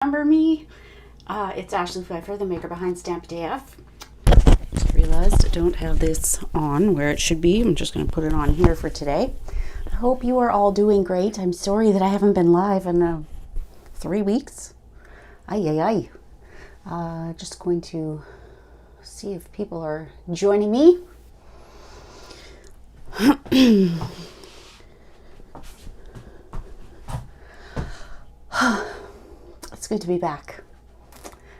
Remember me? It's Ashley Pfeiffer, the maker behind Stampin' AF. Just realized I don't have this on where it should be. I'm just going to put it on here for today. I hope you are all doing great. I'm sorry that I haven't been live in 3 weeks. Just going to see if people are joining me. It's good to be back.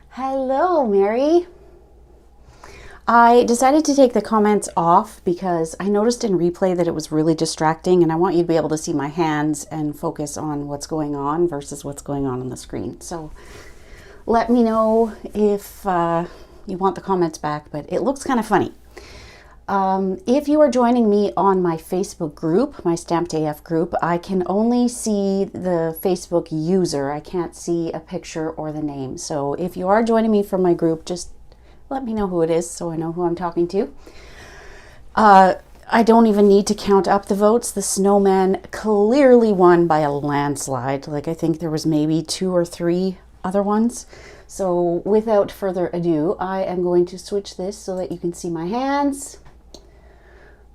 Hello, Mary. I decided to take the comments off because I noticed in replay that it was really distracting, and I want you to be able to see my hands and focus on what's going on versus what's going on the screen. So let me know if you want the comments back, but it looks kind of funny. If you are joining me on my Facebook group, my Stampin' AF group, I can only see the Facebook user. I can't see a picture or the name. So if you are joining me from my group, just let me know who it is so I know who I'm talking to. I don't even need to count up the votes. The snowman clearly won by a landslide. Like, I think there was maybe 2 or 3 other ones. So without further ado, I am going to switch this so that you can see my hands.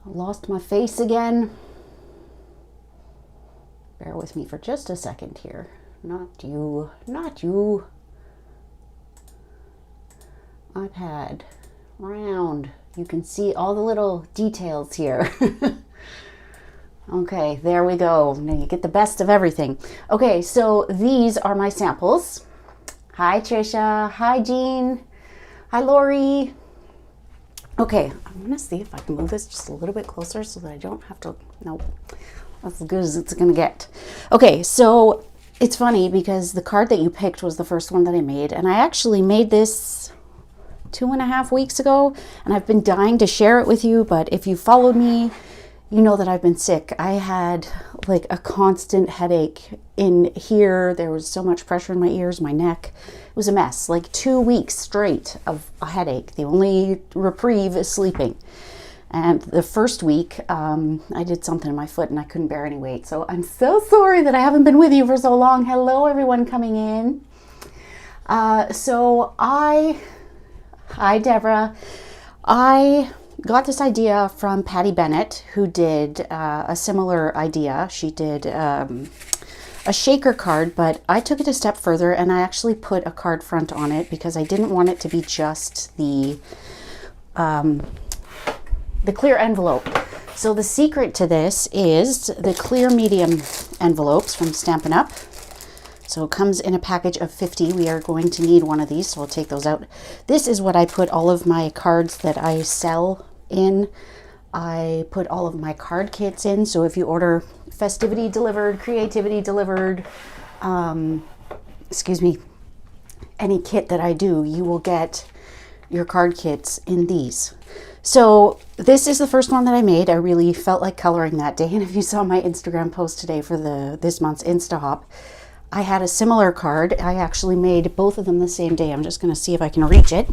I lost my face again. Bear with me for just a second here. Not you, not you. iPad, round. You can see all the little details here. Okay, there we go. Now you get the best of everything. Okay, so these are my samples. Hi, Trisha. Hi, Jean. Hi, Lori. Okay, I'm gonna see if I can move this just a little bit closer so that I don't have to, nope, that's as good as it's gonna get. Okay, so it's funny because the card that you picked was the first one that I made, and I actually made this 2.5 weeks ago, and I've been dying to share it with you, but if you followed me, you know that I've been sick. I had like a constant headache in here. There was so much pressure in my ears, my neck. It was a mess, like 2 weeks straight of a headache. The only reprieve is sleeping. And the first week, I did something in my foot and I couldn't bear any weight. So I'm so sorry that I haven't been with you for so long. Hello, everyone coming in. Hi, Deborah. I got this idea from Patty Bennett, who did a similar idea. She did a shaker card, but I took it a step further and I actually put a card front on it because I didn't want it to be just the clear envelope. So the secret to this is the clear medium envelopes from Stampin' Up. So it comes in a package of 50. We are going to need one of these, so we'll take those out. This is what I put all of my cards that I sell in. I put all of my card kits in, so if you order festivity delivered, creativity delivered, any kit that I do, you will get your card kits in these. So this is the first one that I made. I really felt like coloring that day, and if you saw my Instagram post today for this month's Insta Hop, I had a similar card. I actually made both of them the same day. I'm just going to see if I can reach it.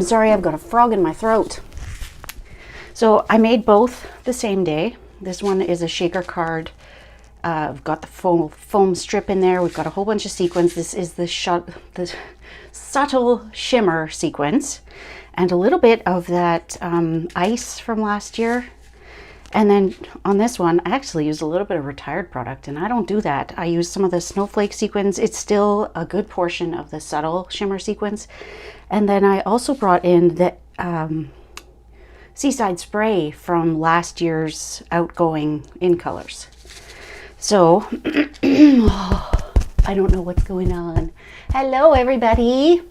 Sorry, I've got a frog in my throat. So I made both the same day. This one is a shaker card. I've got the foam strip in there. We've got a whole bunch of sequins. This is the subtle shimmer sequence and a little bit of that ice from last year. And then on this one, I actually used a little bit of retired product, and I don't do that. I use some of the snowflake sequins. It's still a good portion of the subtle shimmer sequence. And then I also brought in the Seaside Spray from last year's outgoing in colors. So, I don't know what's going on. Hello, everybody.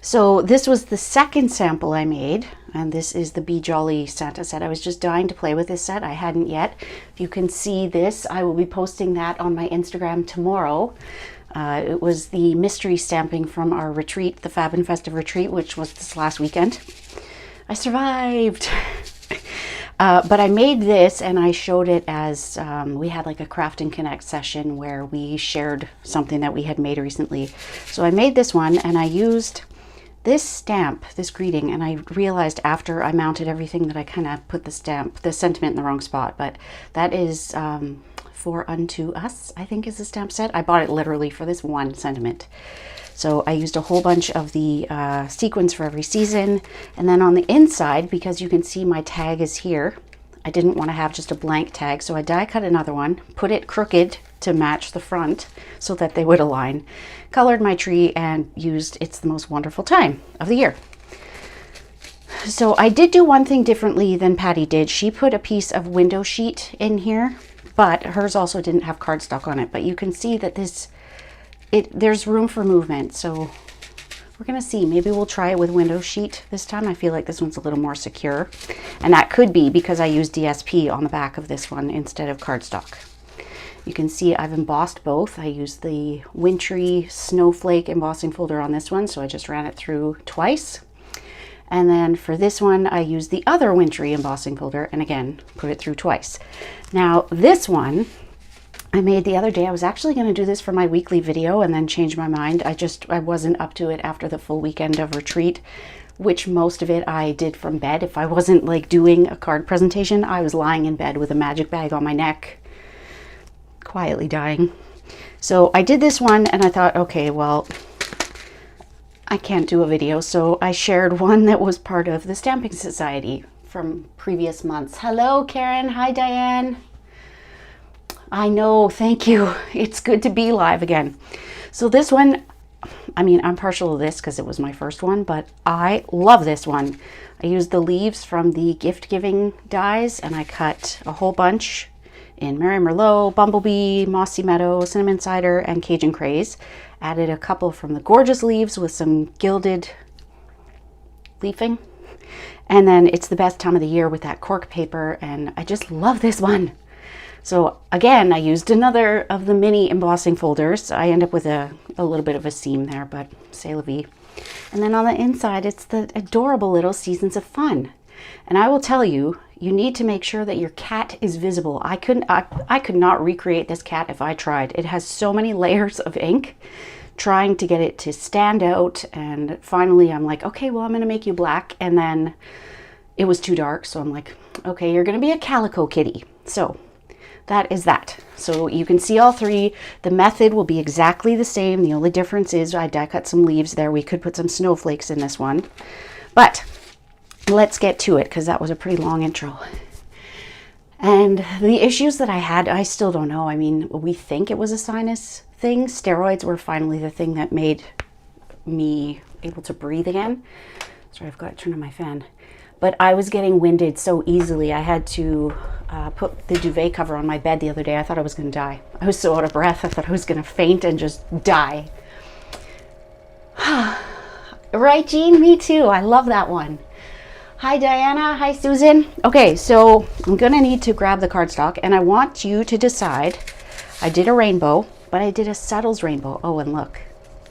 So this was the second sample I made, and this is the Be Jolly Santa set. I was just dying to play with this set. I hadn't yet. If you can see this, I will be posting that on my Instagram tomorrow. It was the mystery stamping from our retreat, the Fab and Festive retreat, which was this last weekend. I survived. But I made this and I showed it as, we had like a Craft and Connect session where we shared something that we had made recently. So I made this one and I used this stamp, this greeting, and I realized after I mounted everything that I kind of put the sentiment in the wrong spot, but that is for Unto Us, I think is the stamp set. I bought it literally for this one sentiment. So I used a whole bunch of the sequins for every season. And then on the inside, because you can see my tag is here, I didn't want to have just a blank tag. So I die cut another one, put it crooked to match the front so that they would align, colored my tree, and used It's the Most Wonderful Time of the Year. So I did do one thing differently than Patty did. She put a piece of window sheet in here, but hers also didn't have cardstock on it. But you can see that there's room for movement. So we're gonna see, maybe we'll try it with window sheet this time. I feel like this one's a little more secure. And that could be because I used DSP on the back of this one instead of cardstock. You can see I've embossed both. I used the Wintry Snowflake embossing folder on this one, so I just ran it through twice. And then for this one, I used the other Wintry embossing folder and again, put it through twice. Now this one I made the other day. I was actually gonna do this for my weekly video and then change my mind. I wasn't up to it after the full weekend of retreat, which most of it I did from bed. If I wasn't like doing a card presentation, I was lying in bed with a magic bag on my neck, quietly dying. So I did this one and I thought, okay, well, I can't do a video, so I shared one that was part of the Stamping Society from previous months. Hello, Karen. Hi, Diane. I know, thank you. It's good to be live again. So this one, I mean, I'm partial to this because it was my first one, but I love this one. I used the leaves from the gift giving dies and I cut a whole bunch in Mary Merlot, Bumblebee, Mossy Meadow, Cinnamon Cider, and Cajun Craze. Added a couple from the gorgeous leaves with some gilded leafing. And then It's the Best Time of the Year with that cork paper, and I just love this one. So again, I used another of the mini embossing folders. I end up with a little bit of a seam there, but c'est la vie. And then on the inside, it's the adorable little Seasons of Fun. And I will tell you, you need to make sure that your cat is visible. I could not recreate this cat if I tried. It has so many layers of ink, trying to get it to stand out. And finally I'm like, okay, well, I'm gonna make you black. And then it was too dark. So I'm like, okay, you're gonna be a calico kitty. So that is that. So you can see all three. The method will be exactly the same. The only difference is I die cut some leaves there. We could put some snowflakes in this one, but let's get to it because that was a pretty long intro. And the issues that I had, I still don't know. I mean, we think it was a sinus thing. Steroids were finally the thing that made me able to breathe again. Sorry, I've got to turn on my fan. But I was getting winded so easily. I had to put the duvet cover on my bed the other day. I thought I was going to die. I was so out of breath. I thought I was going to faint and just die. Right, Jean? Me too. I love that one. Hi, Diana. Hi, Susan. Okay, so I'm going to need to grab the cardstock, and I want you to decide. I did a rainbow, but I did a subtles rainbow. Oh, and look,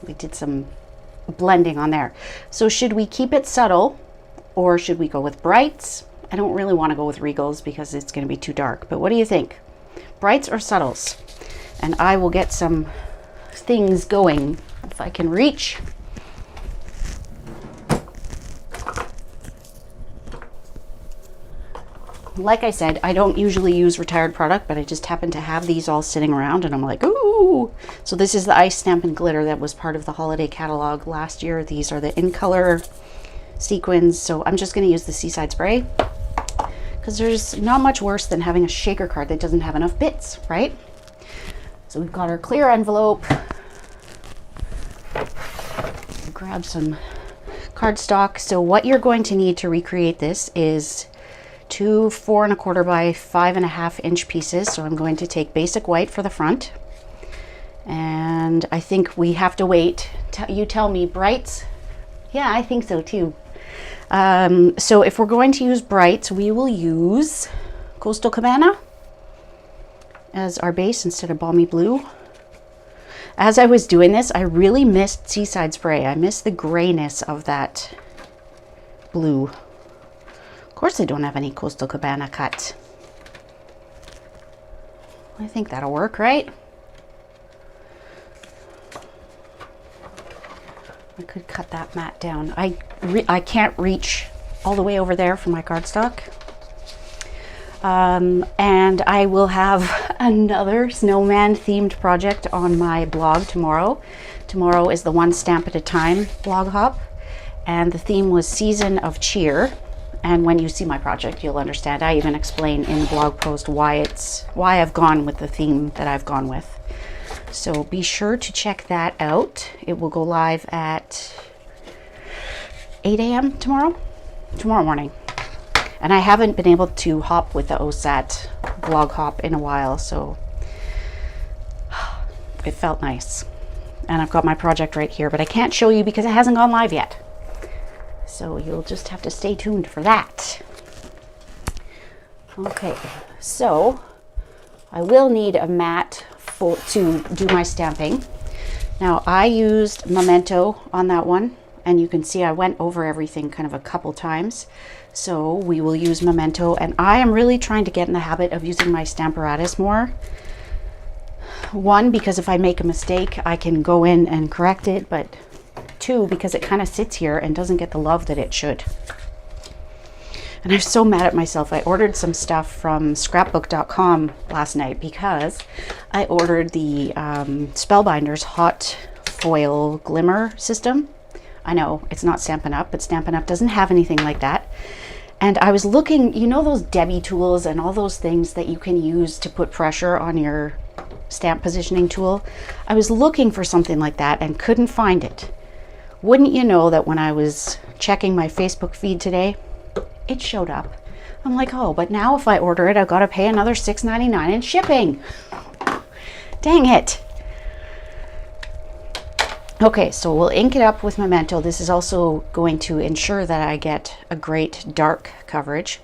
we did some blending on there. So should we keep it subtle, or should we go with brights? I don't really want to go with regals because it's going to be too dark, but what do you think? Brights or subtles? And I will get some things going if I can reach. Like I said, I don't usually use retired product, but I just happen to have these all sitting around and I'm like, ooh. So this is the Ice Stampin' Glitter that was part of the holiday catalog last year. These are the in color sequins. So I'm just going to use the Seaside Spray because there's not much worse than having a shaker card that doesn't have enough bits, right? So we've got our clear envelope. Grab some cardstock. So what you're going to need to recreate this is 2 4¼ by 5½ inch pieces. So I'm going to take basic white for the front, and I think we have to wait. You tell me, brights? Yeah, I think so too. So if we're going to use brights, we will use Coastal Cabana as our base instead of Balmy Blue. As I was doing this, I really missed Seaside Spray. I missed the grayness of that blue. Of course I don't have any Coastal Cabana cut. I think that'll work, right? I could cut that mat down. I can't reach all the way over there for my cardstock. And I will have another snowman themed project on my blog tomorrow. Tomorrow is the One Stamp at a Time blog hop, and the theme was Season of Cheer. And when you see my project, you'll understand. I even explain in the blog post why I've gone with the theme that I've gone with. So be sure to check that out. It will go live at 8 a.m. tomorrow morning. And I haven't been able to hop with the OSAT blog hop in a while, so it felt nice. And I've got my project right here, but I can't show you because it hasn't gone live yet. So you'll just have to stay tuned for that. Okay, so I will need a mat to do my stamping. Now I used Memento on that one, and you can see I went over everything kind of a couple times. So we will use Memento, and I am really trying to get in the habit of using my Stamparatus more. One, because if I make a mistake, I can go in and correct it, but two, because it kind of sits here and doesn't get the love that it should. And I'm so mad at myself. I ordered some stuff from scrapbook.com last night because I ordered the Spellbinders hot foil glimmer system. I know it's not Stampin' Up, but Stampin' Up doesn't have anything like that. And I was looking, you know, those Debbie tools and all those things that you can use to put pressure on your stamp positioning tool. I was looking for something like that and couldn't find it. Wouldn't you know that when I was checking my Facebook feed today, it showed up. I'm like, oh, but now if I order it, I've got to pay another $6.99 in shipping. Dang it. Okay, so we'll ink it up with Memento. This is also going to ensure that I get a great dark coverage.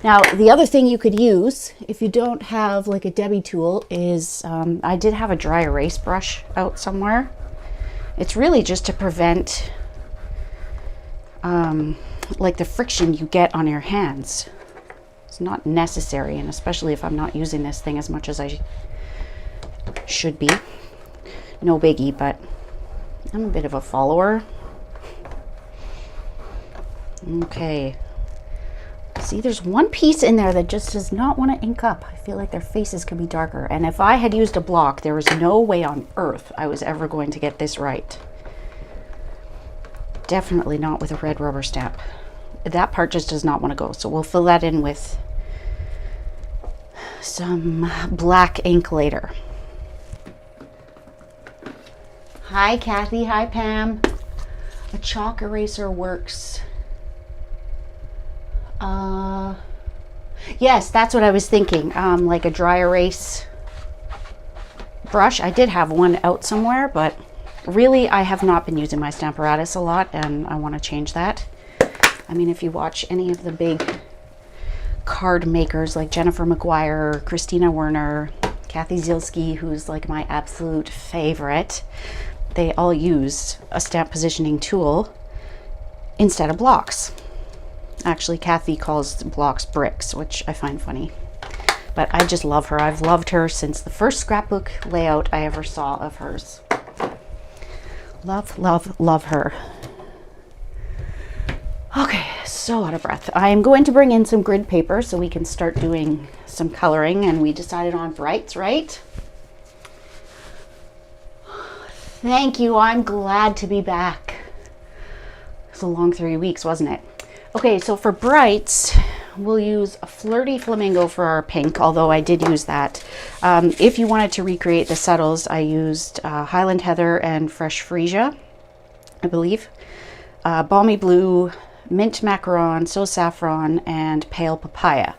Now, the other thing you could use, if you don't have like a Debbie tool, is I did have a dry erase brush out somewhere. It's really just to prevent like the friction you get on your hands. It's not necessary, and especially if I'm not using this thing as much as I should be. No biggie, but I'm a bit of a follower. Okay. See, there's one piece in there that just does not want to ink up. I feel like their faces could be darker. And if I had used a block, there was no way on earth I was ever going to get this right. Definitely not with a red rubber stamp. That part just does not want to go. So we'll fill that in with some black ink later. Hi, Kathy. Hi, Pam. A chalk eraser works. Yes, that's what I was thinking. Like a dry erase brush. I did have one out somewhere, but really I have not been using my Stamparatus a lot, and I want to change that. I mean, if you watch any of the big card makers like Jennifer McGuire, Christina Werner, Kathy Zielski, who's like my absolute favorite, they all use a stamp positioning tool instead of blocks. Actually, Kathy calls blocks bricks, which I find funny. But I just love her. I've loved her since the first scrapbook layout I ever saw of hers. Love, love, love her. Okay, so out of breath. I am going to bring in some grid paper so we can start doing some coloring, and we decided on brights, right? Thank you. I'm glad to be back. It was a long 3 weeks, wasn't it? Okay, so for brights, we'll use a Flirty Flamingo for our pink, although I did use that. If you wanted to recreate the subtles, I used Highland Heather and Fresh Freesia, I believe. Balmy Blue, Mint Macaron, So Saffron, and Pale Papaya.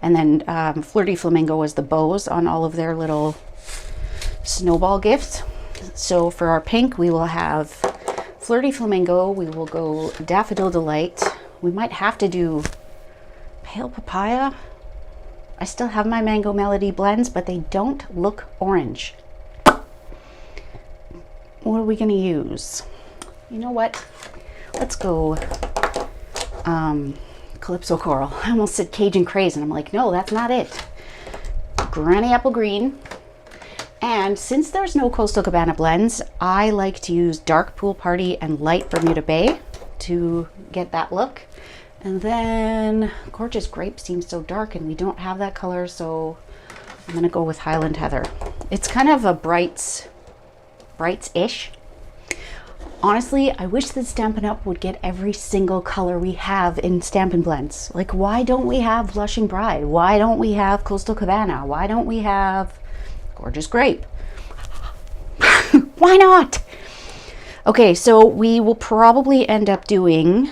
And then Flirty Flamingo was the bows on all of their little snowball gifts. So for our pink, we will have Flirty Flamingo, we will go Daffodil Delight. We might have to do Pale Papaya. I still have my Mango Melody blends, but they don't look orange. What are we going to use? You know what? Let's go Calypso Coral. I almost said Cajun Craze, and I'm like, no, that's not it. Granny Apple Green. And since there's no Coastal Cabana blends, I like to use Dark Pool Party and Light Bermuda Bay to get that look. And then Gorgeous Grape seems so dark and we don't have that color, so I'm gonna go with Highland Heather. It's kind of a brights-ish. Honestly, I wish that Stampin' Up! Would get every single color we have in Stampin' Blends. Like, why don't we have Blushing Bride? Why don't we have Coastal Cabana? Why don't we have Gorgeous Grape? Why not? Okay, so we will probably end up doing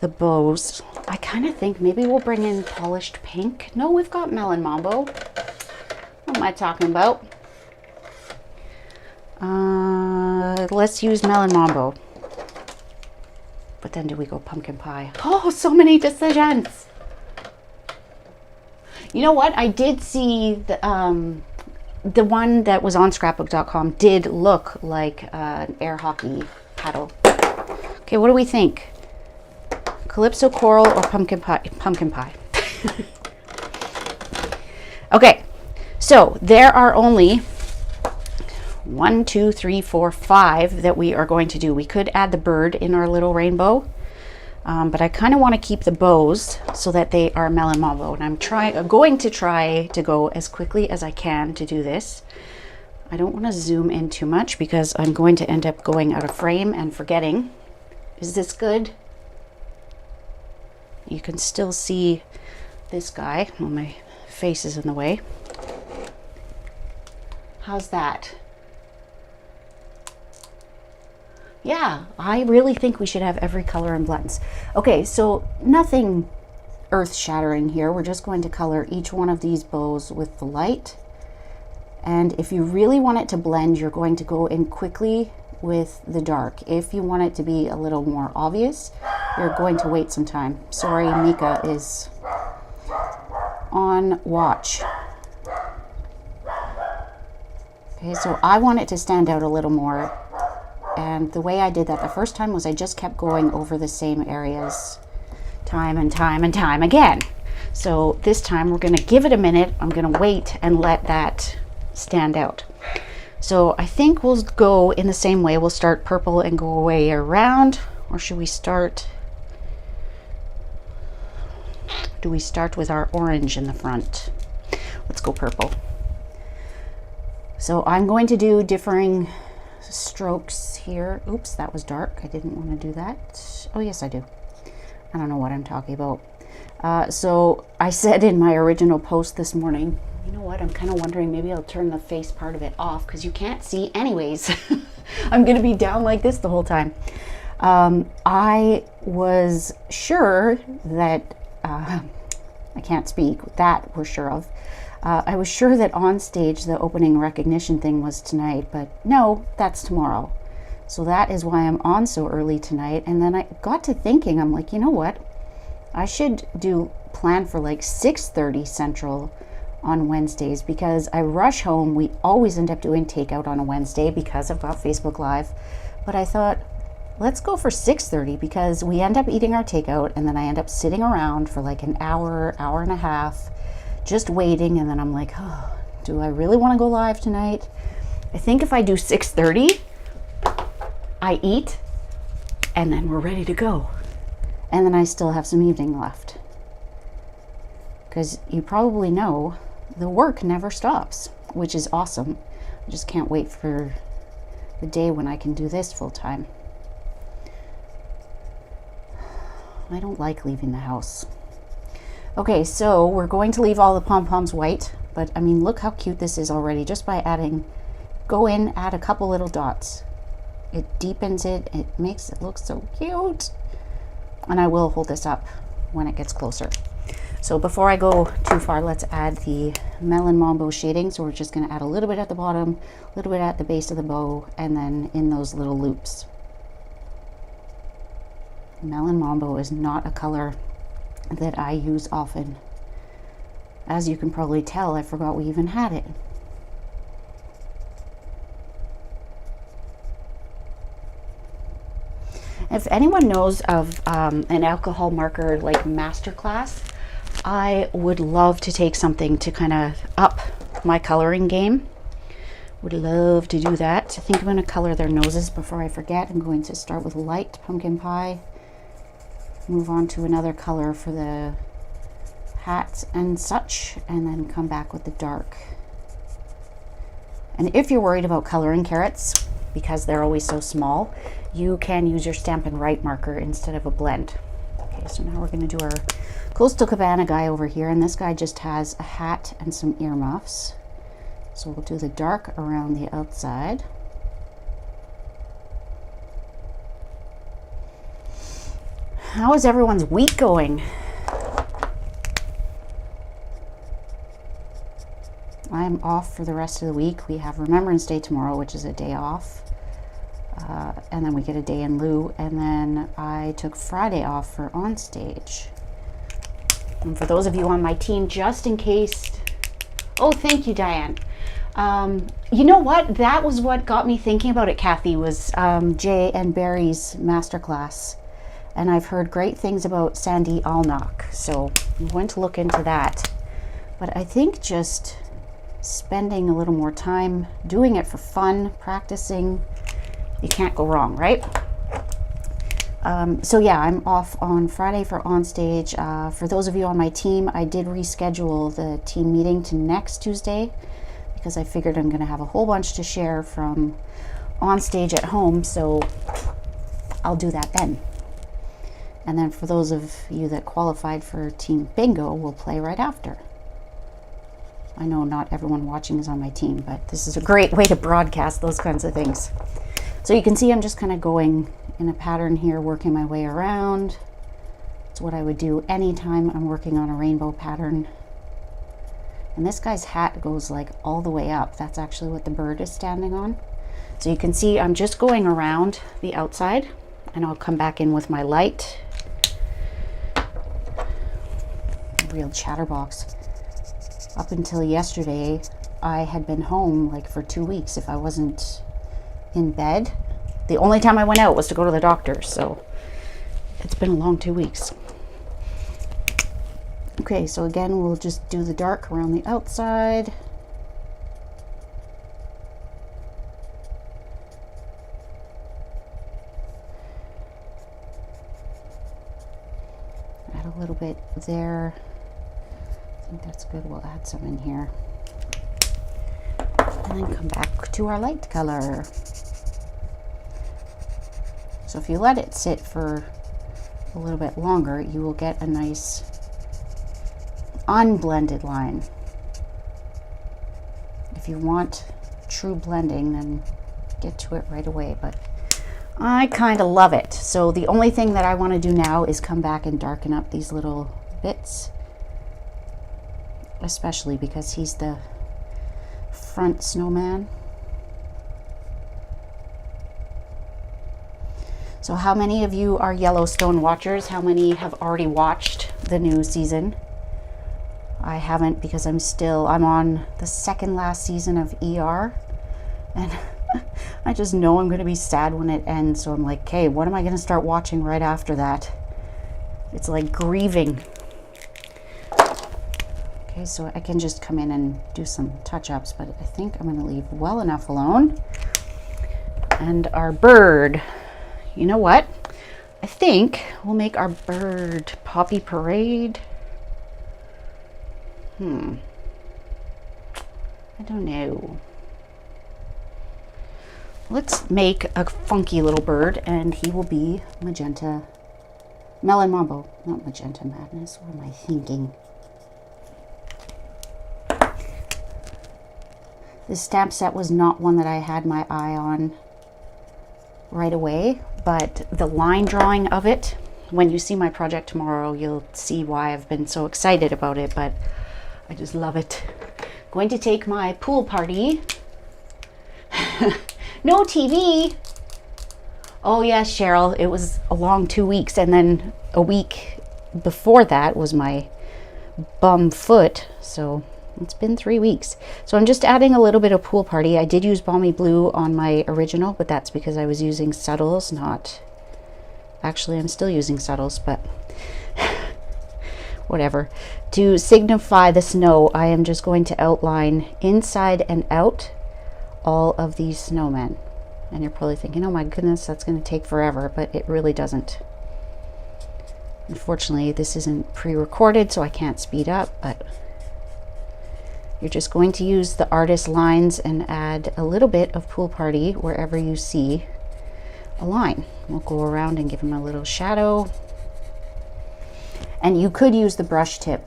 the bows. I kind of think maybe we'll bring in Polished Pink. No, we've got Melon Mambo. What am I talking about? Let's use Melon Mambo. But then do we go Pumpkin Pie? Oh, so many decisions. You know what? I did see the one that was on scrapbook.com did look like an air hockey paddle. Okay, what do we think? Calypso Coral or Pumpkin Pie? Pumpkin Pie. Okay, so there are only 1, 2, 3, 4, 5 that we are going to do. We could add the bird in our little rainbow, but I kind of want to keep the bows so that they are Melon Mambo. And I'm going to try to go as quickly as I can to do this. I don't want to zoom in too much because I'm going to end up going out of frame and forgetting. Is this good? You can still see this guy. Well, my face is in the way. How's that? Yeah, I really think we should have every color in blends. Okay, so nothing earth-shattering here. We're just going to color each one of these bows with the light. And if you really want it to blend, you're going to go in quickly with the dark. If you want it to be a little more obvious, you're going to wait some time. Sorry, Mika is on watch. Okay, so I want it to stand out a little more. And the way I did that the first time was I just kept going over the same areas time and time and time again. So this time we're going to give it a minute. I'm going to wait and let that stand out. So I think we'll go in the same way. We'll start purple and go away around. Or should we start? Do we start with our orange in the front? Let's go purple. So I'm going to do differing strokes here. Oops, that was dark. I didn't want to do that. Oh, yes, I do. I don't know what I'm talking about. So I said in my original post this morning, you know what, I'm kind of wondering maybe I'll turn the face part of it off because you can't see anyways. I'm going to be down like this the whole time. I was sure that, I can't speak, that we're sure of. I was sure that on stage the opening recognition thing was tonight, but no, that's tomorrow. So that is why I'm on so early tonight. And then I got to thinking, I'm like, you know what? I should plan for like 6:30 Central on Wednesdays because I rush home. We always end up doing takeout on a Wednesday because I've got Facebook Live. But I thought, let's go for 6:30 because we end up eating our takeout and then I end up sitting around for like an hour, hour and a half, just waiting. And then I'm like, oh, do I really want to go live tonight? I think if I do 6:30, I eat and then we're ready to go. And then I still have some evening left. Because you probably know the work never stops, which is awesome. I just can't wait for the day when I can do this full time. I don't like leaving the house. Okay, so we're going to leave all the pom-poms white, but I mean, look how cute this is already just by adding, go in, add a couple little dots. It deepens it, it makes it look so cute. And I will hold this up when it gets closer. So before I go too far, let's add the Melon Mambo shading. So we're just going to add a little bit at the bottom, a little bit at the base of the bow, and then in those little loops. Melon Mambo is not a color that I use often. As you can probably tell, I forgot we even had it. If anyone knows of an alcohol marker like masterclass, I would love to take something to kind of up my coloring game. Would love to do that. I think I'm going to color their noses before I forget. I'm going to start with light pumpkin pie. Move on to another color for the hats and such, and then come back with the dark. And if you're worried about coloring carrots, because they're always so small, you can use your Stampin' Write marker instead of a blend. Okay, so now we're going to do our Coastal Cabana guy over here, and this guy just has a hat and some earmuffs. So we'll do the dark around the outside. How is everyone's week going? I'm off for the rest of the week. We have Remembrance Day tomorrow, which is a day off. And then we get a day in lieu. And then I took Friday off for Onstage. And for those of you on my team, just in case... Oh, thank you, Diane. You know what? That was what got me thinking about it, Kathy, was Jay and Barry's masterclass. And I've heard great things about Sandy Alnock. So I'm going to look into that. But I think just spending a little more time doing it for fun, practicing, you can't go wrong, right? So yeah, I'm off on Friday for Onstage. For those of you on my team, I did reschedule the team meeting to next Tuesday because I figured I'm going to have a whole bunch to share from Onstage at home, so I'll do that then. And then for those of you that qualified for Team Bingo, we'll play right after. I know not everyone watching is on my team, but this is a great way to broadcast those kinds of things. So you can see I'm just kind of going in a pattern here, working my way around. It's what I would do anytime I'm working on a rainbow pattern. And this guy's hat goes like all the way up. That's actually what the bird is standing on. So you can see I'm just going around the outside, and I'll come back in with my light. Real chatterbox. Up until yesterday, I had been home like for 2 weeks if I wasn't in bed. The only time I went out was to go to the doctor, so it's been a long 2 weeks. Okay, so again, we'll just do the dark around the outside. Add a little bit there. I think that's good. We'll add some in here. And then come back to our light color. So if you let it sit for a little bit longer, you will get a nice unblended line. If you want true blending, then get to it right away, but I kind of love it. So the only thing that I want to do now is come back and darken up these little bits, especially because he's the front snowman. So how many of you are Yellowstone watchers? How many have already watched the new season? I haven't, because I'm on the second last season of ER, and I just know I'm going to be sad when it ends. So I'm like, okay, what am I going to start watching right after that? It's like grieving. Okay, so I can just come in and do some touch-ups, but I think I'm going to leave well enough alone. And our bird, you know what? I think we'll make our bird Poppy Parade. I don't know. Let's make a funky little bird, and he will be Magenta. Melon Mambo, not Magenta Madness. What am I thinking? This stamp set was not one that I had my eye on right away, but the line drawing of it, when you see my project tomorrow, you'll see why I've been so excited about it, but I just love it. Going to take my pool party. No TV. Oh yes, Cheryl, it was a long 2 weeks, and then a week before that was my bum foot, so it's been 3 weeks. So I'm just adding a little bit of pool party. I did use Balmy Blue on my original, but that's because I was using subtles, not... Actually, I'm still using subtles, but whatever. To signify the snow, I am just going to outline inside and out all of these snowmen. And you're probably thinking, oh my goodness, that's going to take forever, but it really doesn't. Unfortunately, this isn't pre-recorded, so I can't speed up, but you're just going to use the artist lines and add a little bit of Pool Party wherever you see a line. We'll go around and give them a little shadow. And you could use the brush tip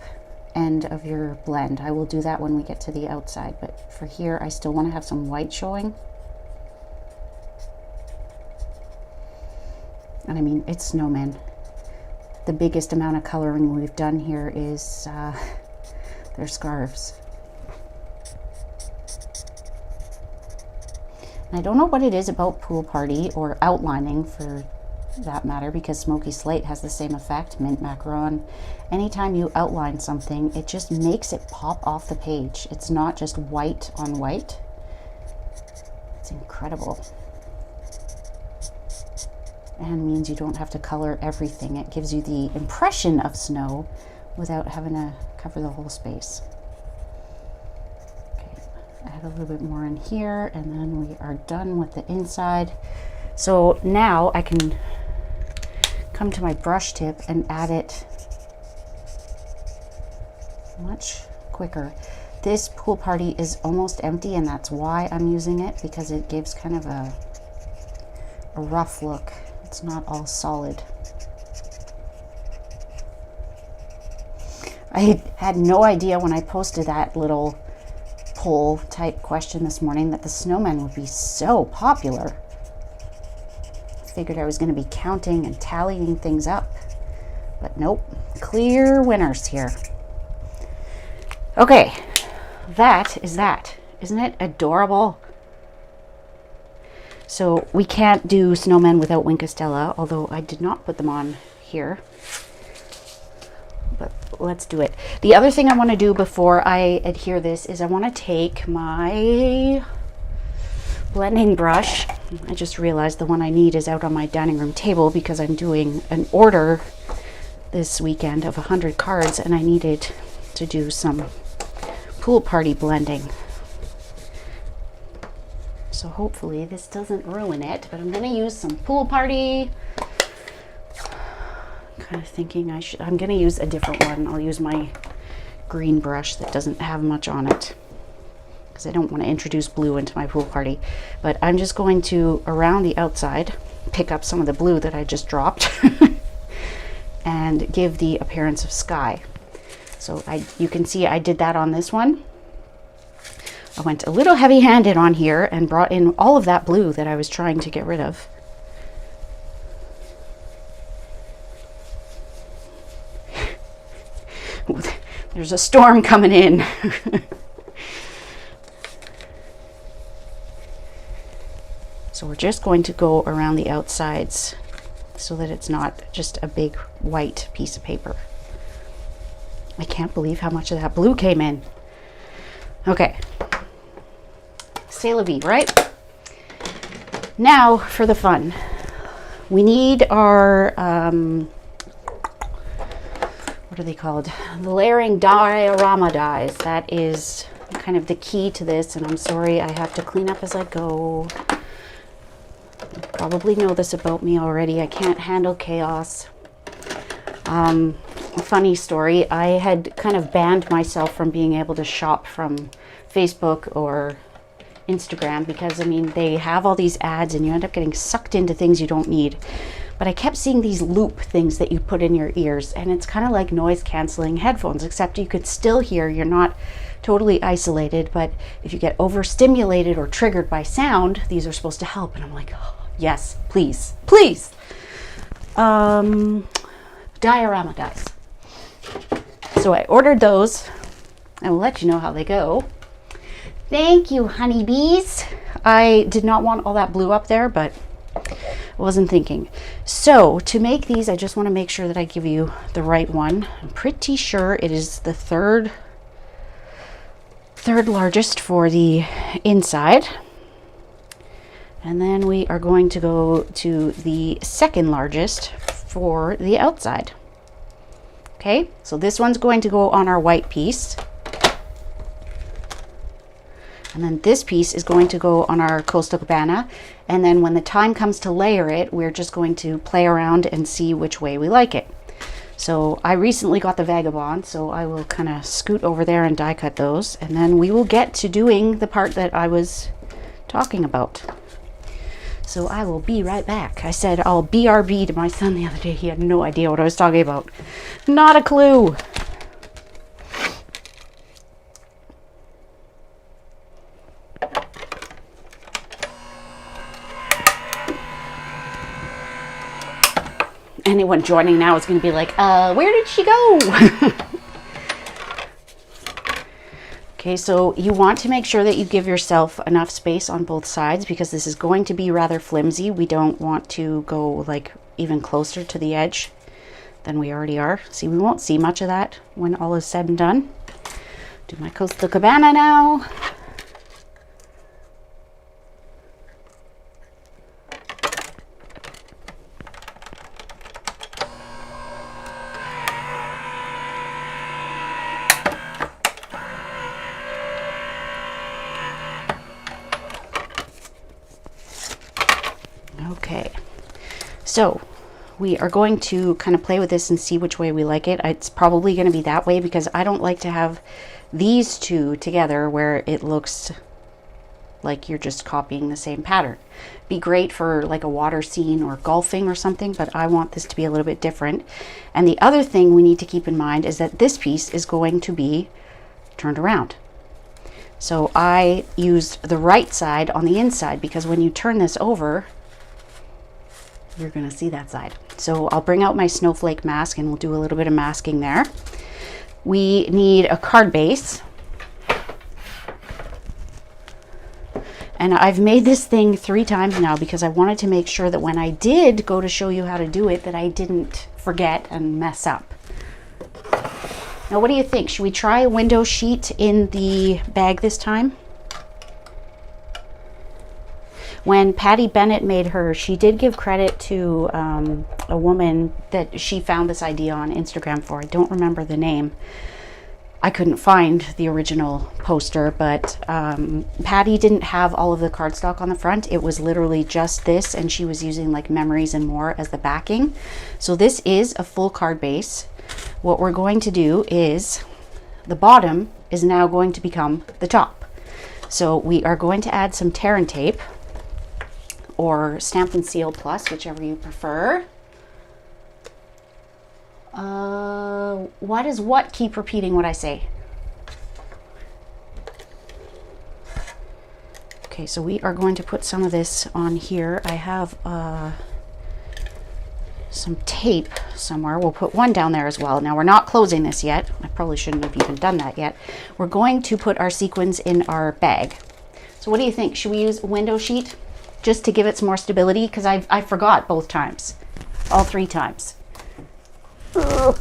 end of your blend. I will do that when we get to the outside, but for here I still want to have some white showing. And I mean, it's snowmen. The biggest amount of coloring we've done here is their scarves. And I don't know what it is about Pool Party, or outlining for that matter, because Smoky Slate has the same effect, mint macaron. Anytime you outline something, it just makes it pop off the page. It's not just white on white. It's incredible. And means you don't have to color everything. It gives you the impression of snow without having to cover the whole space. Okay, add a little bit more in here, and then we are done with the inside. So now I can come to my brush tip and add it much quicker. This Pool Party is almost empty, and that's why I'm using it, because it gives kind of a rough look. It's not all solid. I had no idea when I posted that little poll type question this morning that the snowmen would be so popular. Figured I was going to be counting and tallying things up, but nope, clear winners here. Okay, that is that. Isn't it adorable? So we can't do snowmen without Wink Estella, although I did not put them on here, but let's do it. The other thing I want to do before I adhere this is I want to take my blending brush. I just realized the one I need is out on my dining room table because I'm doing an order this weekend of 100 cards, and I needed to do some Pool Party blending. So hopefully this doesn't ruin it, but I'm going to use some Pool Party. I'm kind of thinking I'm going to use a different one. I'll use my green brush that doesn't have much on it, because I don't want to introduce blue into my Pool Party. But I'm just going to, around the outside, pick up some of the blue that I just dropped and give the appearance of sky. So you can see I did that on this one. I went a little heavy-handed on here and brought in all of that blue that I was trying to get rid of. There's a storm coming in. So we're just going to go around the outsides so that it's not just a big white piece of paper. I can't believe how much of that blue came in. Okay. C'est la vie, right? Now for the fun. We need our, what are they called? The layering diorama dies. That is kind of the key to this, and I'm sorry I have to clean up as I go. You probably know this about me already. I can't handle chaos. A funny story, I had kind of banned myself from being able to shop from Facebook or Instagram because, I mean, they have all these ads and you end up getting sucked into things you don't need. But I kept seeing these loop things that you put in your ears, and it's kind of like noise canceling headphones, except you could still hear. You're not totally isolated, but if you get overstimulated or triggered by sound, these are supposed to help. And I'm like, oh, yes, please, please. Diorama dies. So I ordered those. I will let you know how they go. Thank you, honeybees. I did not want all that blue up there, but I wasn't thinking. So to make these, I just want to make sure that I give you the right one. I'm pretty sure it is the third largest for the inside. And then we are going to go to the second largest for the outside. Okay, so this one's going to go on our white piece. And then this piece is going to go on our Coastal Cabana. And then when the time comes to layer it, we're just going to play around and see which way we like it. So I recently got the Vagabond, so I will kind of scoot over there and die cut those, and then we will get to doing the part that I was talking about. So I will be right back. I said I'll BRB to my son the other day. He had no idea what I was talking about. Not a clue. Anyone joining now is going to be like, where did she go? Okay, so you want to make sure that you give yourself enough space on both sides because this is going to be rather flimsy. We don't want to go like even closer to the edge than we already are. See, we won't see much of that when all is said and done. Do my Coastal Cabana now. Okay, so we are going to kind of play with this and see which way we like it. It's probably going to be that way because I don't like to have these two together where it looks like you're just copying the same pattern. Be great for like a water scene or golfing or something, but I want this to be a little bit different. And the other thing we need to keep in mind is that this piece is going to be turned around. So I used the right side on the inside because when you turn this over, you're going to see that side. So I'll bring out my snowflake mask and we'll do a little bit of masking there. We need a card base. And I've made this thing 3 times now because I wanted to make sure that when I did go to show you how to do it, that I didn't forget and mess up. Now, what do you think? Should we try a window sheet in the bag this time? When Patty Bennett made her, she did give credit to a woman that she found this idea on Instagram for. I don't remember the name. I couldn't find the original poster, but Patty didn't have all of the cardstock on the front. It was literally just this, and she was using like Memories and More as the backing. So this is a full card base. What we're going to do is the bottom is now going to become the top. So we are going to add some Terran tape, or Stampin' Seal Plus, whichever you prefer. Why does what keep repeating what I say? Okay, so we are going to put some of this on here. I have some tape somewhere. We'll put one down there as well. Now we're not closing this yet. I probably shouldn't have even done that yet. We're going to put our sequins in our bag. So what do you think? Should we use a window sheet just to give it some more stability? Because I forgot both times, all 3 times. Ugh.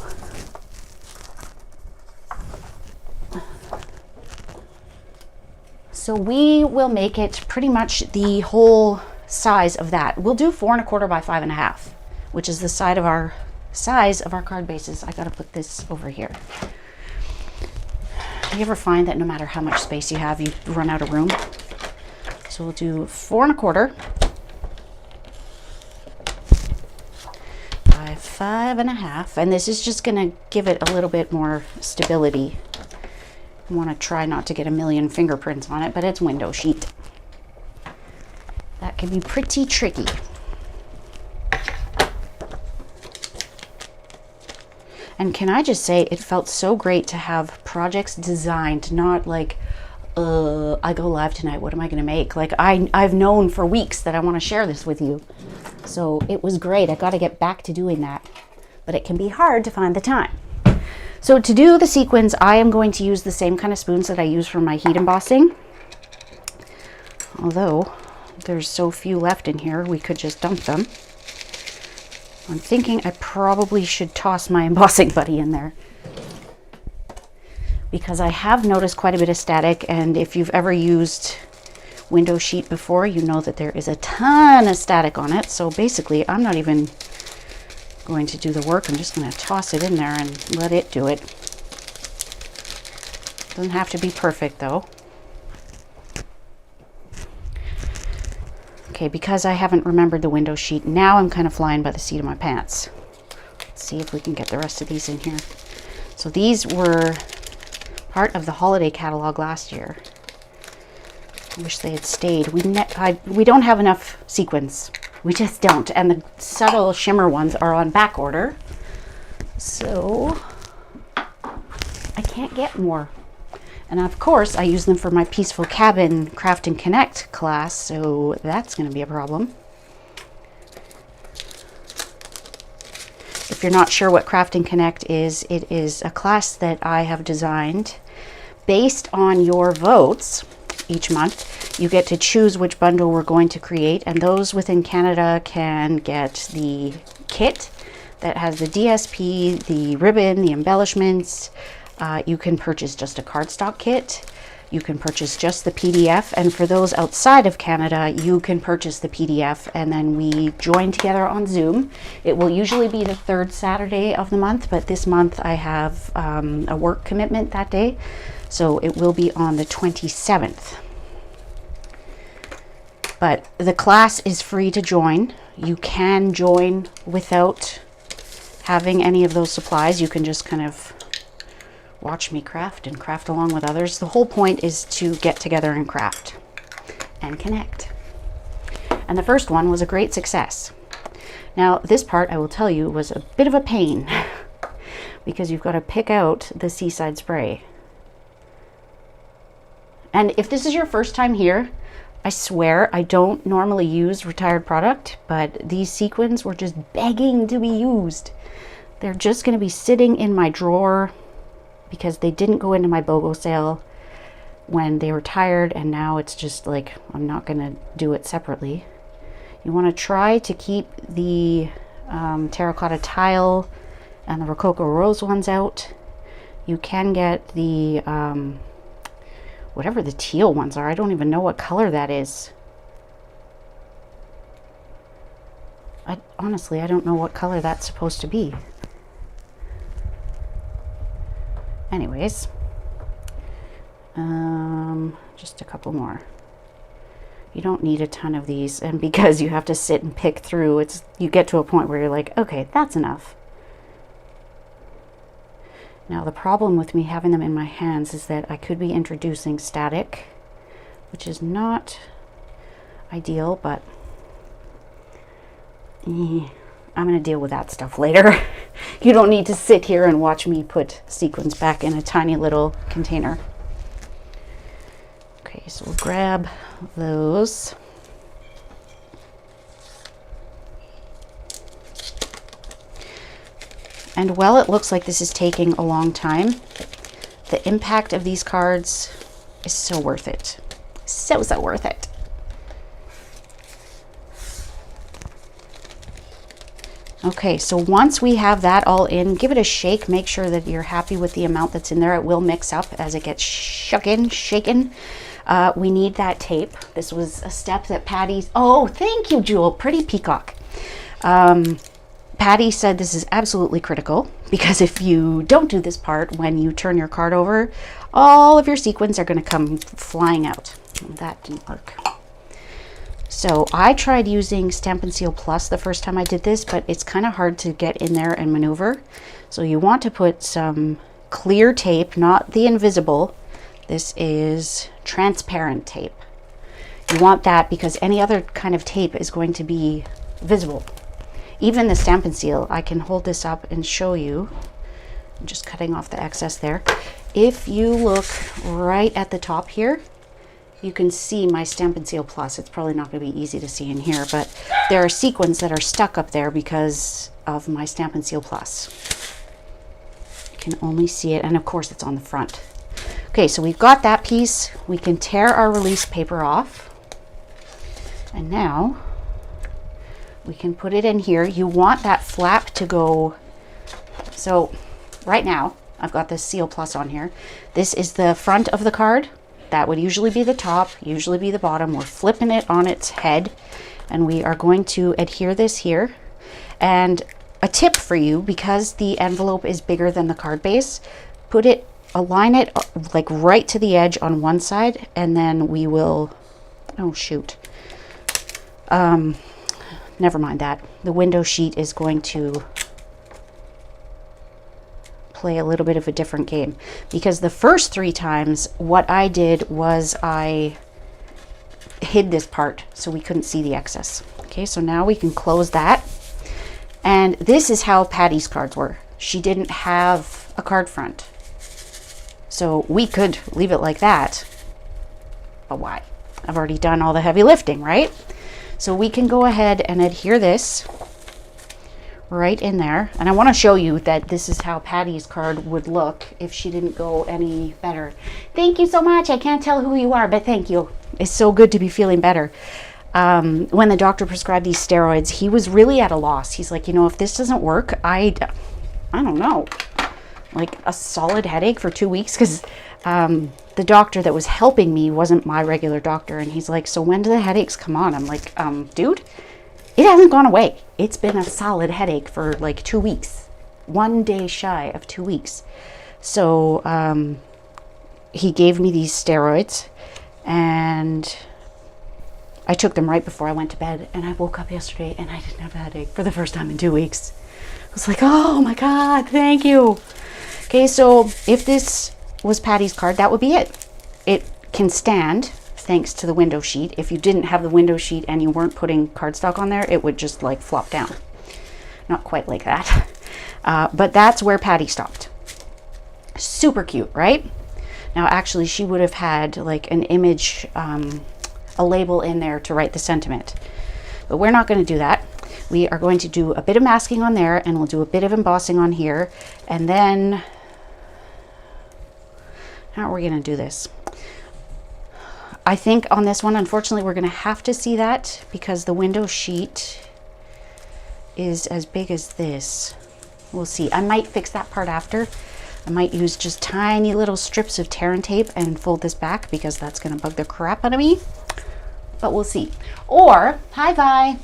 So we will make it pretty much the whole size of that. We'll do 4 1/4 by 5 1/2, which is the size of our card bases. I gotta put this over here. Do you ever find that no matter how much space you have, you run out of room? So we'll do 4 1/4 by 5 1/2, and this is just gonna give it a little bit more stability. I want to try not to get a million fingerprints on it, but it's window sheet. That can be pretty tricky. And can I just say, it felt so great to have projects designed, not like, I go live tonight, what am I going to make? Like, I've known for weeks that I want to share this with you. So it was great. I got to get back to doing that. But it can be hard to find the time. So to do the sequins, I am going to use the same kind of spoons that I use for my heat embossing. Although there's so few left in here, we could just dump them. I'm thinking I probably should toss my embossing buddy in there, because I have noticed quite a bit of static, and if you've ever used window sheet before, you know that there is a ton of static on it. So basically, I'm not even going to do the work. I'm just going to toss it in there and let it do it. Doesn't have to be perfect though. Okay, because I haven't remembered the window sheet, now I'm kind of flying by the seat of my pants. Let's see if we can get the rest of these in here. So these were part of the holiday catalog last year. I wish they had stayed. We don't have enough sequins. We just don't. And the subtle shimmer ones are on back order. So I can't get more. And of course, I use them for my Peaceful Cabin Craft and Connect class, so that's going to be a problem. If you're not sure what Craft and Connect is, it is a class that I have designed based on your votes. Each month, you get to choose which bundle we're going to create, and those within Canada can get the kit that has the DSP, the ribbon, the embellishments. You can purchase just a cardstock kit. You can purchase just the PDF, and for those outside of Canada, you can purchase the PDF, and then we join together on Zoom. It will usually be the third Saturday of the month, but this month I have a work commitment that day, so it will be on the 27th. But the class is free to join. You can join without having any of those supplies. You can just kind of watch me craft and craft along with others. The whole point is to get together and craft and connect. And the first one was a great success. Now this part, I will tell you, was a bit of a pain because you've got to pick out the Seaside Spray. And if this is your first time here, I swear I don't normally use retired product, but these sequins were just begging to be used. They're just going to be sitting in my drawer because they didn't go into my BOGO sale when they were retired, and now it's just like, I'm not going to do it separately. You want to try to keep the terracotta tile and the Rococo Rose ones out. You can get the whatever the teal ones are. I don't even know what color that is. Honestly, I don't know what color that's supposed to be. Anyways, just a couple more. You don't need a ton of these, and because you have to sit and pick through, you get to a point where you're like, okay, that's enough. Now the problem with me having them in my hands is that I could be introducing static, which is not ideal, but I'm going to deal with that stuff later. You don't need to sit here and watch me put sequins back in a tiny little container. Okay, so we'll grab those. And while it looks like this is taking a long time, the impact of these cards is so worth it. So worth it. Okay, so once we have that all in, give it a shake. Make sure that you're happy with the amount that's in there. It will mix up as it gets shaken. We need that tape. This was a step that Patty's... Oh, thank you, Jewel. Pretty peacock. Patty said this is absolutely critical because if you don't do this part when you turn your card over, all of your sequins are going to come flying out. That didn't work. So I tried using Stampin' Seal Plus the first time I did this, but it's kind of hard to get in there and maneuver. So you want to put some clear tape, not the invisible. This is transparent tape. You want that because any other kind of tape is going to be visible. Even the Stampin' Seal, I can hold this up and show you. I'm just cutting off the excess there. If you look right at the top here, you can see my Stampin' Seal Plus. It's probably not going to be easy to see in here, but there are sequins that are stuck up there because of my Stampin' Seal Plus. You can only see it, and of course it's on the front. Okay, so we've got that piece. We can tear our release paper off. And now we can put it in here. You want that flap to go, so right now I've got this Seal Plus on here. This is the front of the card. That would usually be the top, usually be the bottom. We're flipping it on its head, and we are going to adhere this here. And a tip for you, because the envelope is bigger than the card base, align it like right to the edge on one side, and then we will, oh shoot. Never mind that. The window sheet is going to play a little bit of a different game, because the first 3 times what I did was I hid this part so we couldn't see the excess. Okay, so now we can close that. And this is how Patty's cards were. She didn't have a card front. So we could leave it like that. But why? I've already done all the heavy lifting, right? So we can go ahead and adhere this right in there. And I want to show you that this is how Patty's card would look if she didn't go any better. Thank you so much. I can't tell who you are, but thank you. It's so good to be feeling better. When the doctor prescribed these steroids, he was really at a loss. He's like, you know, if this doesn't work, I don't know, like a solid headache for 2 weeks, because the doctor that was helping me wasn't my regular doctor. And he's like, so when do the headaches come on? I'm like, dude, it hasn't gone away. It's been a solid headache for like 2 weeks, 1 day shy of 2 weeks. So he gave me these steroids, and I took them right before I went to bed, and I woke up yesterday and I didn't have a headache for the first time in 2 weeks. I was like, oh my God, thank you. Okay, so if this was Patty's card, that would be it. It can stand thanks to the window sheet. If you didn't have the window sheet and you weren't putting cardstock on there, it would just like flop down. Not quite like that. But that's where Patty stopped. Super cute, right? Now, actually, she would have had like an image, a label in there to write the sentiment. But we're not going to do that. We are going to do a bit of masking on there, and we'll do a bit of embossing on here. And then, how are we going to do this? I think on this one, unfortunately, we're going to have to see that because the window sheet is as big as this. We'll see. I might fix that part after. I might use just tiny little strips of tear and tape and fold this back because that's going to bug the crap out of me. But we'll see. Or, hi Vi,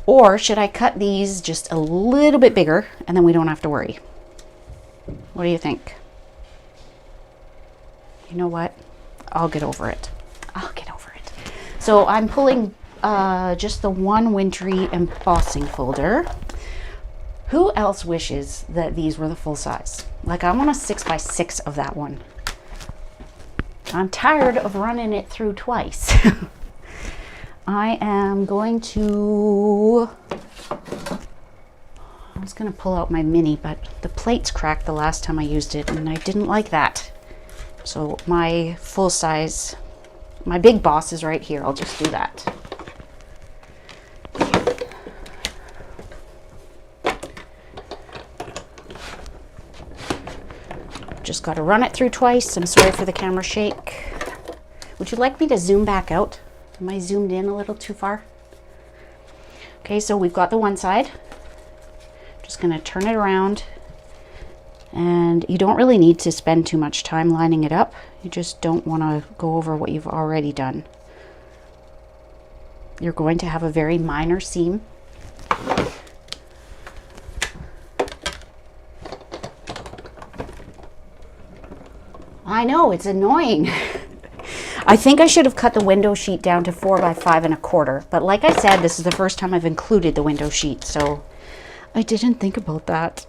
or should I cut these just a little bit bigger and then we don't have to worry? What do you think? You know what? I'll get over it. I'll get over it. So I'm pulling just the one wintry embossing folder. Who else wishes that these were the full size? Like, I want a 6x6 of that one. I'm tired of running it through twice. I am going to, I was going to pull out my mini, but the plates cracked the last time I used it and I didn't like that. So my full size, my big boss is right here. I'll just do that. Just got to run it through twice. I'm sorry for the camera shake. Would you like me to zoom back out? Am I zoomed in a little too far? Okay, so we've got the one side. Just going to turn it around. And you don't really need to spend too much time lining it up. You just don't want to go over what you've already done. You're going to have a very minor seam. I know, it's annoying. I think I should have cut the window sheet down to 4 by 5 1/4. But like I said, this is the first time I've included the window sheet, so I didn't think about that.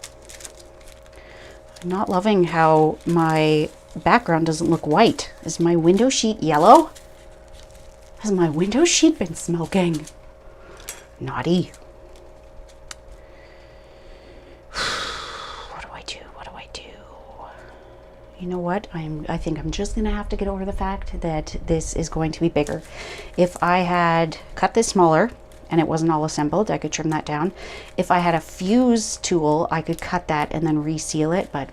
I'm not loving how my background doesn't look white. Is my window sheet yellow? Has my window sheet been smoking? Naughty. What do I do? What do I do? You know what? I think I'm just gonna have to get over the fact that this is going to be bigger. If I had cut this smaller and it wasn't all assembled, I could trim that down. If I had a fuse tool, I could cut that and then reseal it, but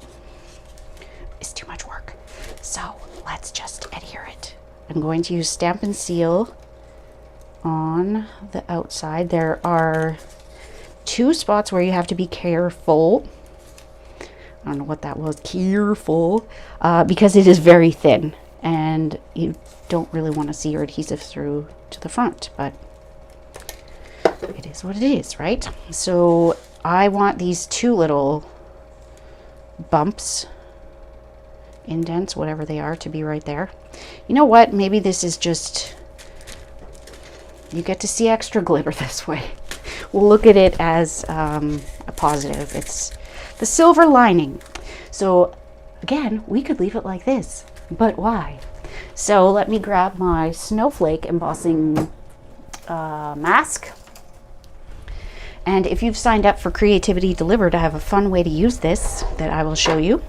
it's too much work. So let's just adhere it. I'm going to use Stampin' Seal on the outside. There are 2 spots where you have to be careful. I don't know what that was, careful, because it is very thin and you don't really want to see your adhesive through to the front, but it is what it is, right? So I want these 2 little bumps, indents, whatever they are, to be right there. You know what? Maybe this is just, you get to see extra glitter this way. We'll look at it as a positive. It's the silver lining. So again, we could leave it like this, but why? So let me grab my snowflake embossing mask. And if you've signed up for Creativity Delivered, I have a fun way to use this that I will show you.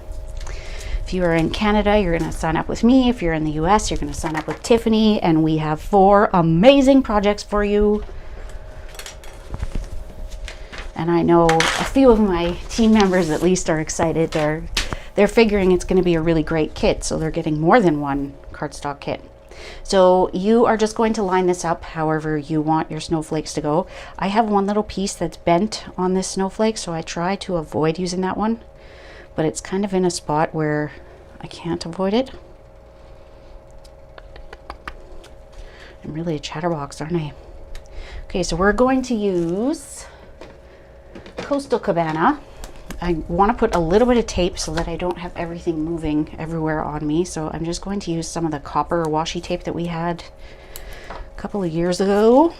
If you are in Canada, you're going to sign up with me. If you're in the US, you're going to sign up with Tiffany. And we have 4 amazing projects for you. And I know a few of my team members at least are excited. They're figuring it's going to be a really great kit, so they're getting more than one cardstock kit. So you are just going to line this up however you want your snowflakes to go. I have one little piece that's bent on this snowflake, so I try to avoid using that one, but it's kind of in a spot where I can't avoid it. I'm really a chatterbox, aren't I? Okay, so we're going to use Coastal Cabana. I want to put a little bit of tape so that I don't have everything moving everywhere on me. So I'm just going to use some of the copper washi tape that we had a couple of years ago.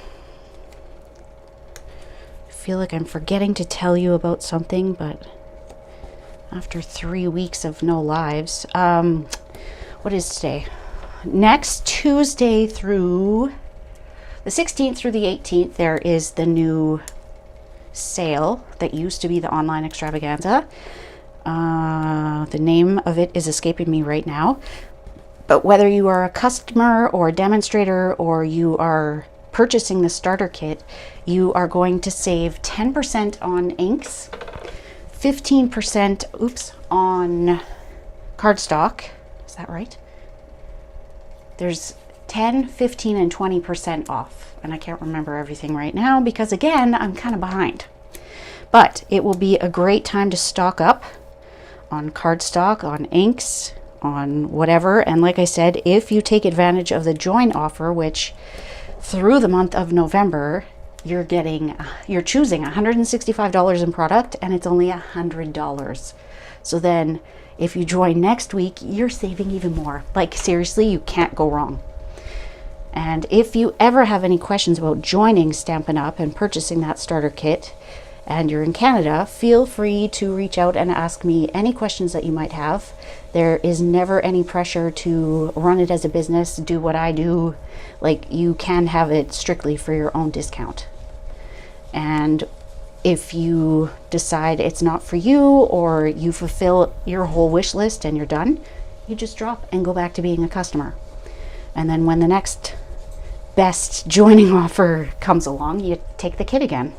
I feel like I'm forgetting to tell you about something, but after 3 weeks of no lives, what is today? Next Tuesday through the 16th through the 18th, there is the new sale that used to be the online extravaganza. The name of it is escaping me right now, but whether you are a customer or a demonstrator or you are purchasing the starter kit, you are going to save 10% on inks, 15% on cardstock. Is that right? There's 10, 15, and 20% off. And I can't remember everything right now because, again, I'm kind of behind. But it will be a great time to stock up on cardstock, on inks, on whatever. And like I said, if you take advantage of the join offer, which through the month of November, you're choosing $165 in product, and it's only $100. So then if you join next week, you're saving even more. Like, seriously, you can't go wrong. And if you ever have any questions about joining Stampin' Up! And purchasing that starter kit, and you're in Canada, feel free to reach out and ask me any questions that you might have. There is never any pressure to run it as a business, do what I do. Like, you can have it strictly for your own discount. And if you decide it's not for you, or you fulfill your whole wish list and you're done, you just drop and go back to being a customer. And then when the next best joining offer comes along, you take the kit again.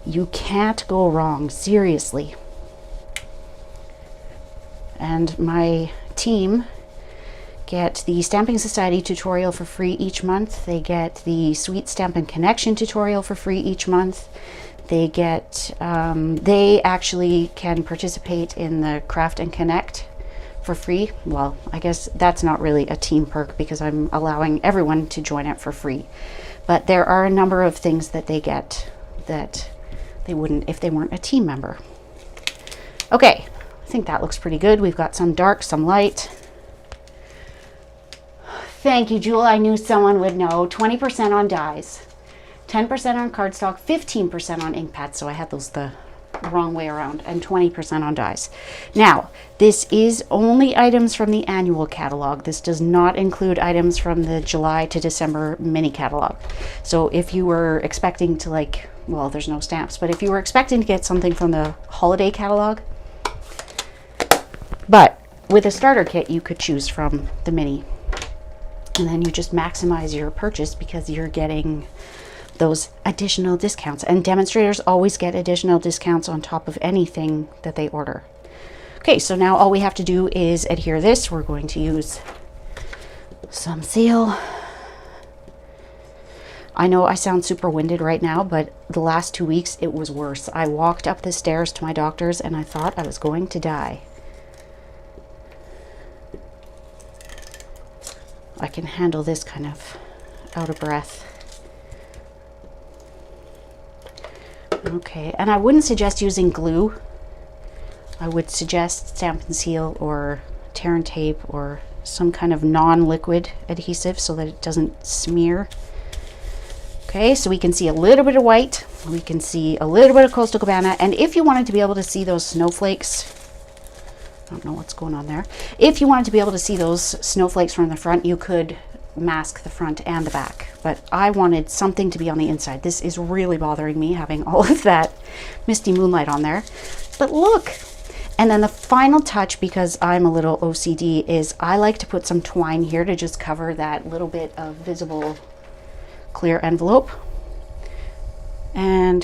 You can't go wrong, seriously. And my team get the Stamping Society tutorial for free each month. They get the Sweet Stampin' Connection tutorial for free each month. They get, they actually can participate in the Craft and Connect for free. Well, I guess that's not really a team perk because I'm allowing everyone to join it for free. But there are a number of things that they get that they wouldn't if they weren't a team member. Okay, I think that looks pretty good. We've got some dark, some light. Thank you, Jewel. I knew someone would know. 20% on dies, 10% on cardstock, 15% on ink pads. So I had those the wrong way around, and 20% on dies. Now, this is only items from the annual catalog. This does not include items from the July to December mini catalog. So if you were expecting to, like, well, there's no stamps, but if you were expecting to get something from the holiday catalog, but with a starter kit, you could choose from the mini. And then you just maximize your purchase because you're getting those additional discounts. And demonstrators always get additional discounts on top of anything that they order. Okay, so now all we have to do is adhere this. We're going to use some seal. I know I sound super winded right now, but the last 2 weeks it was worse. I walked up the stairs to my doctor's and I thought I was going to die. I can handle this kind of out of breath. Okay, and I wouldn't suggest using glue. I would suggest Stampin' Seal or tear and tape or some kind of non-liquid adhesive so that it doesn't smear. Okay, so we can see a little bit of white, we can see a little bit of Coastal Cabana, and if you wanted to be able to see those snowflakes, I don't know what's going on there. If you wanted to be able to see those snowflakes from the front, you could mask the front and the back, but I wanted something to be on the inside. This is really bothering me, having all of that misty moonlight on there. But look, and then the final touch, because I'm a little OCD, is I like to put some twine here to just cover that little bit of visible clear envelope. And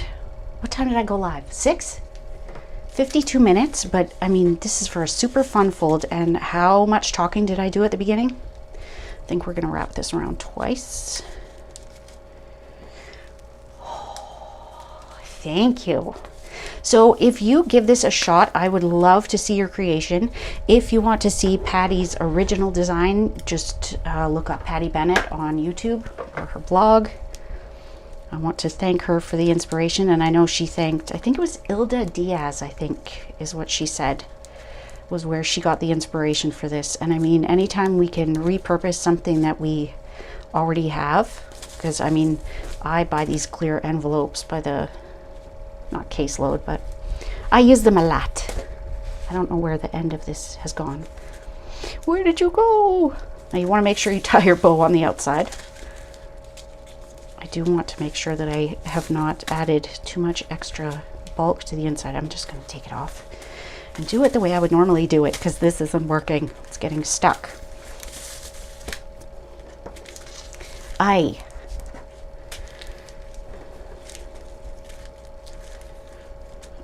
what time did I go live? 52 minutes, but I mean, this is for a super fun fold. And how much talking did I do at the beginning? I think we're gonna wrap this around twice. Oh, thank you. So if you give this a shot, I would love to see your creation. If you want to see Patty's original design, just look up Patty Bennett on YouTube or her blog. I want to thank her for the inspiration, and I know she thanked, I think it was Ilda Diaz, I think is what she said, was where she got the inspiration for this. And I mean, anytime we can repurpose something that we already have, because I mean, I buy these clear envelopes by the, not caseload, but I use them a lot. I don't know where the end of this has gone. Where did you go? Now you want to make sure you tie your bow on the outside. I do want to make sure that I have not added too much extra bulk to the inside. I'm just going to take it off and do it the way I would normally do it, because this isn't working. It's getting stuck.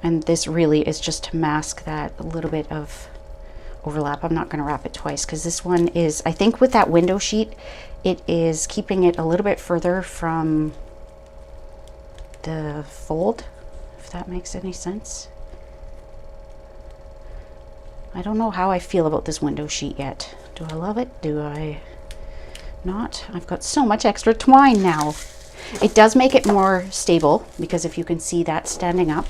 And this really is just to mask that little bit of overlap. I'm not going to wrap it twice, because this one is, I think with that window sheet, it is keeping it a little bit further from the fold, if that makes any sense. I don't know how I feel about this window sheet yet. Do I love it? Do I not? I've got so much extra twine now. It does make it more stable, because if you can see that standing up,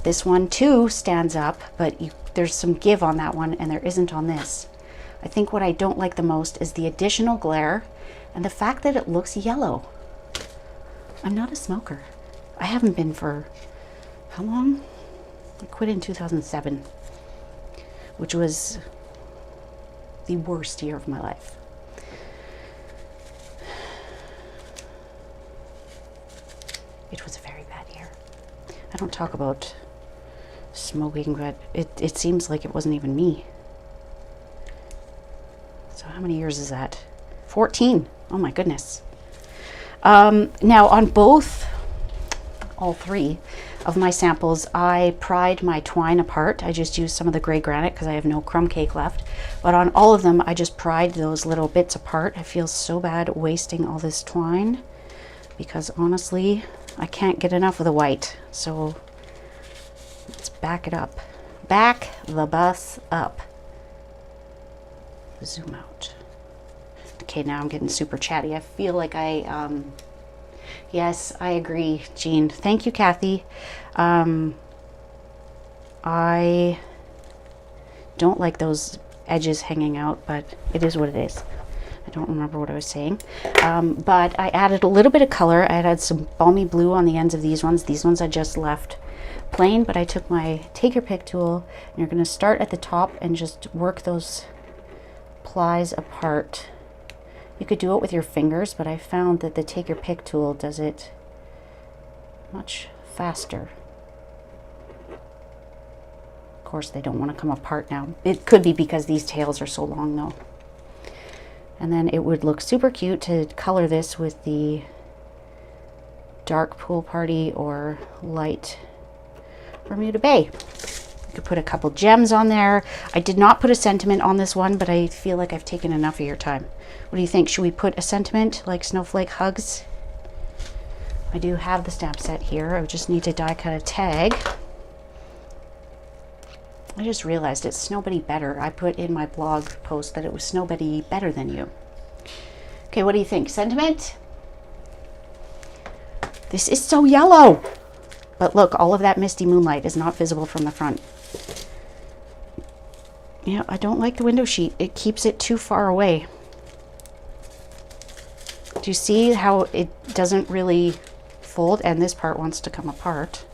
this one too stands up, but there's some give on that one and there isn't on this. I think what I don't like the most is the additional glare and the fact that it looks yellow. I'm not a smoker. I haven't been for how long? I quit in 2007, which was the worst year of my life. It was a very bad year. I don't talk about smoking, but it seems like it wasn't even me. So how many years is that? 14. Oh my goodness. Now on all three of my samples, I pried my twine apart. I just used some of the gray granite because I have no crumb cake left. But on all of them, I just pried those little bits apart. I feel so bad wasting all this twine, because honestly, I can't get enough of the white. So let's back it up. Back the bus up. Zoom out. Okay, now I'm getting super chatty. I feel like yes, I agree, Jean. Thank you, Kathy. I don't like those edges hanging out, but it is what it is. I don't remember what I was saying. But I added a little bit of color. I added some balmy blue on the ends of these ones. These ones I just left plain, but I took my take your pick tool, and you're going to start at the top and just work those plies apart. You could do it with your fingers, but I found that the take your pick tool does it much faster. Of course, they don't want to come apart now. It could be because these tails are so long though. And then it would look super cute to color this with the dark Pool Party or light Bermuda Bay. You could put a couple gems on there. I did not put a sentiment on this one, but I feel like I've taken enough of your time. What do you think? Should we put a sentiment like Snowflake Hugs? I do have the stamp set here. I just need to die cut a tag. I just realized it's Snowbody Better. I put in my blog post that it was Snowbody Better than you. Okay, what do you think? Sentiment? This is so yellow. But look, all of that misty moonlight is not visible from the front. Yeah, I don't like the window sheet. It keeps it too far away. Do you see how it doesn't really fold? And this part wants to come apart.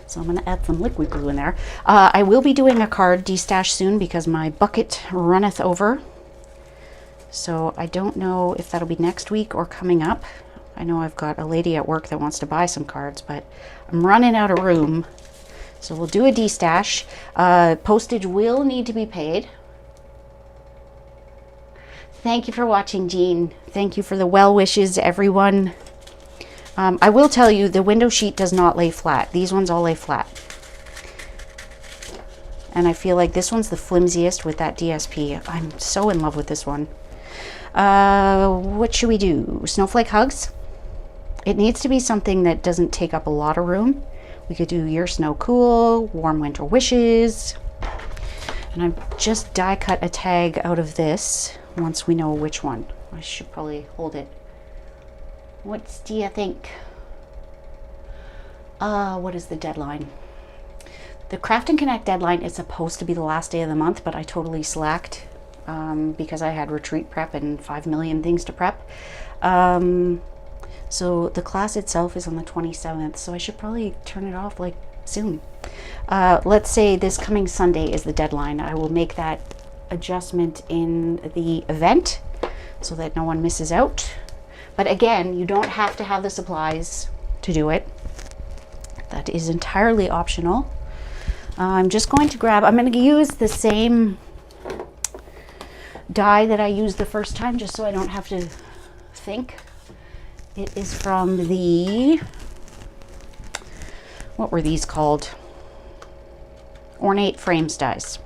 So I'm going to add some liquid glue in there. I will be doing a card destash soon because my bucket runneth over. So I don't know if that'll be next week or coming up. I know I've got a lady at work that wants to buy some cards, but I'm running out of room. So we'll do a destash. Postage will need to be paid. Thank you for watching, Jean. Thank you for the well wishes, everyone. I will tell you, the window sheet does not lay flat. These ones all lay flat. And I feel like this one's the flimsiest with that DSP. I'm so in love with this one. What should we do? Snowflake hugs? It needs to be something that doesn't take up a lot of room. We could do Your Snow Cool, Warm Winter Wishes. And I've just die cut a tag out of this once we know which one. I should probably hold it. What do you think? What is the deadline? The Craft and Connect deadline is supposed to be the last day of the month, but I totally slacked because I had retreat prep and 5 million things to prep. So the class itself is on the 27th, so I should probably turn it off like soon. Let's say this coming Sunday is the deadline. I will make that adjustment in the event so that no one misses out. But again, you don't have to have the supplies to do it. That is entirely optional. I'm just going to grab, I'm going to use the same die that I used the first time just so I don't have to think. It is from the, what were these called? Ornate Frames dies.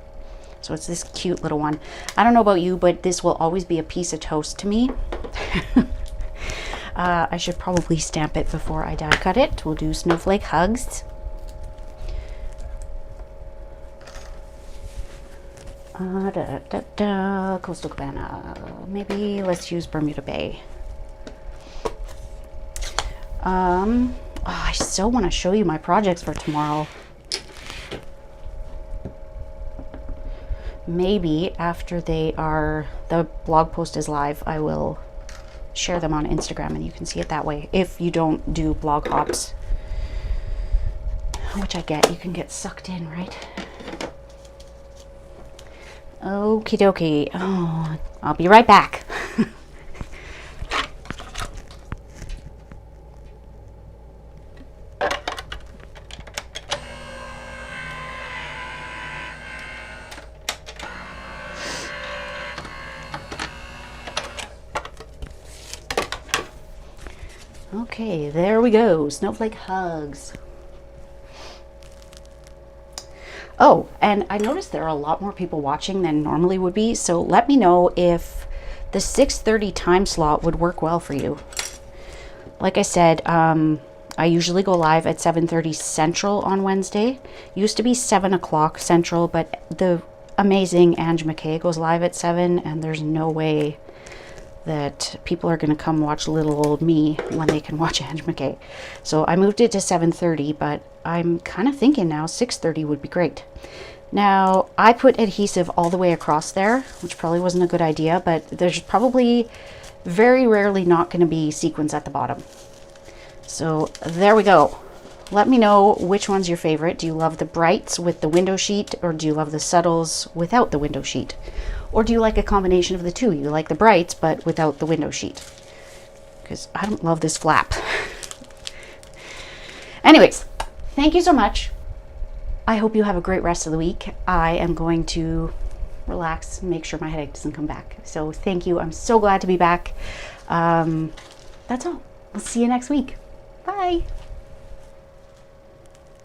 So it's this cute little one. I don't know about you, but this will always be a piece of toast to me. I should probably stamp it before I die cut it. We'll do Snowflake Hugs. Coastal Cabana. Maybe let's use Bermuda Bay. I so want to show you my projects for tomorrow. Maybe after the blog post is live, I will share them on Instagram and you can see it that way. If you don't do blog hops, which I get, you can get sucked in, right? Okie dokie. Oh, I'll be right back. Okay, there we go. Snowflake Hugs. Oh, and I noticed there are a lot more people watching than normally would be, so let me know if the 6:30 time slot would work well for you. Like I said, I usually go live at 7:30 Central on Wednesday. Used to be 7 o'clock Central, but the amazing Ange McKay goes live at 7, and there's no way that people are going to come watch little old me when they can watch Ange McKay. So I moved it to 7:30, but I'm kind of thinking now 6:30 would be great. Now, I put adhesive all the way across there, which probably wasn't a good idea, but there's probably very rarely not going to be sequins at the bottom. So there we go. Let me know which one's your favorite. Do you love the brights with the window sheet, or do you love the subtles without the window sheet? Or do you like a combination of the two? You like the brights, but without the window sheet? Because I don't love this flap. Anyways, thank you so much. I hope you have a great rest of the week. I am going to relax and make sure my headache doesn't come back. So thank you. I'm so glad to be back. That's all. We'll see you next week. Bye.